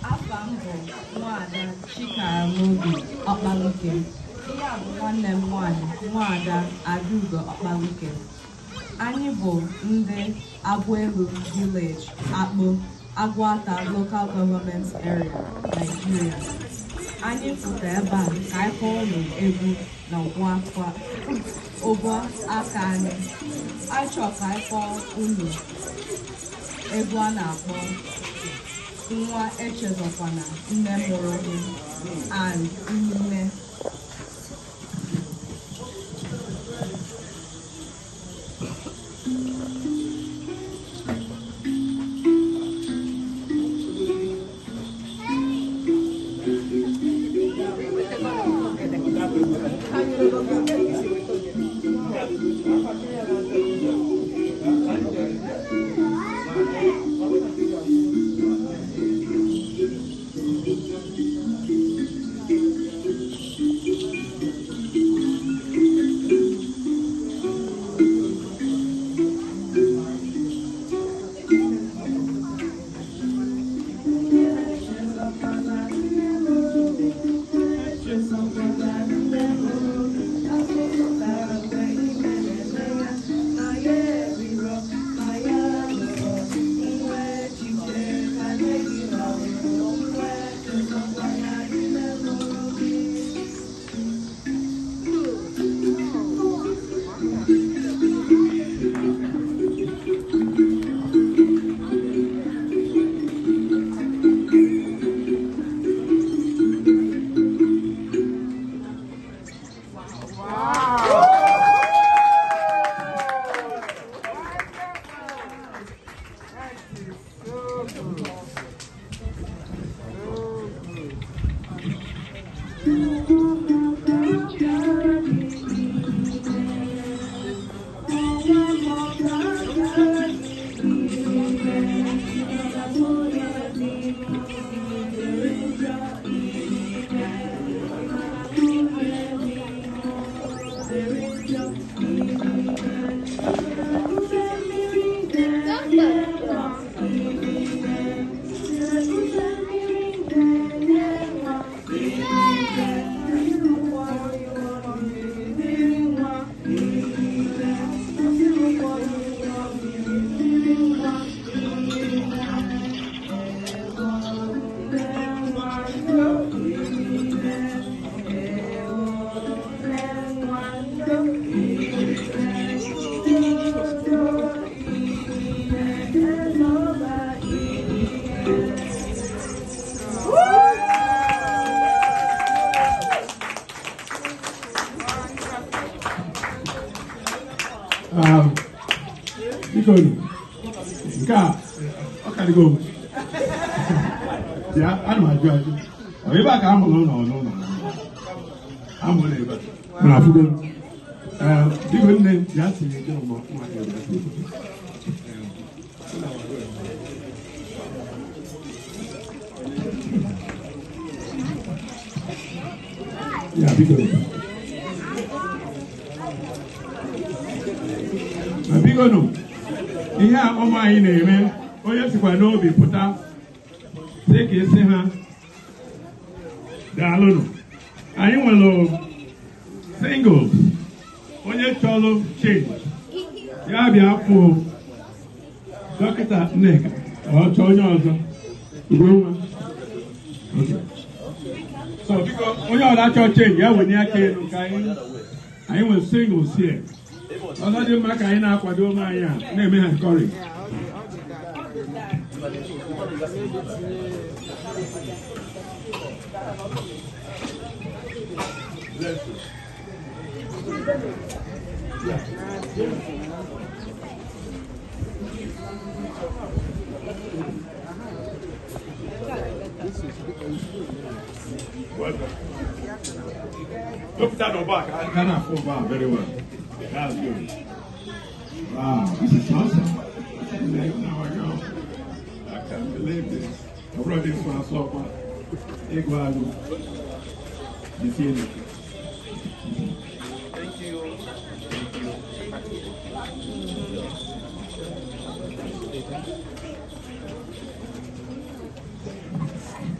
Afambo, Mwada, Chika, Mobi, Okbaluke. Ihe a bụ nwanne m nwanyị, Nwada Adugo Okbaluke. Anyị bụ ndị Agwelu Village, Akpo, Agwata Local Government Area, Nigeria. Anyị pụta ebe a ka anyị kọọ ụlọ egwu na ụgwọ aka anyị. Anyị chọrọ ka anyị kọọ ụlọ egwu a na-akpọ Nwa Echezọkwana Nne Mụrụ Gị and Nne. go. Yeah, I know I do. If I come alone, no. I'm going to when I put them. Even then, just to get them off my head. Yeah, because no. Ihe ọma anyị na-eme onye sikwa n'obi pụta sị ka esi ha daalụnụ. Anyị nwere singles onye chọrọ change ya bịa kwuo dọkịta Nneka ọ chọọ onye ọzọ Ugonwa. So biko onye ọla chọọ change ya wenye aka elu ka anyị nwere singles here. Ọzọ dị mma ka anyị na-akwado onwe anyị a na-eme ha encourage. Look at the back. I cannot fall back very well. That's good. Wow, this is awesome. Now I go. I can't believe this. I brought this one so far. Igbo. You see it? Thank you.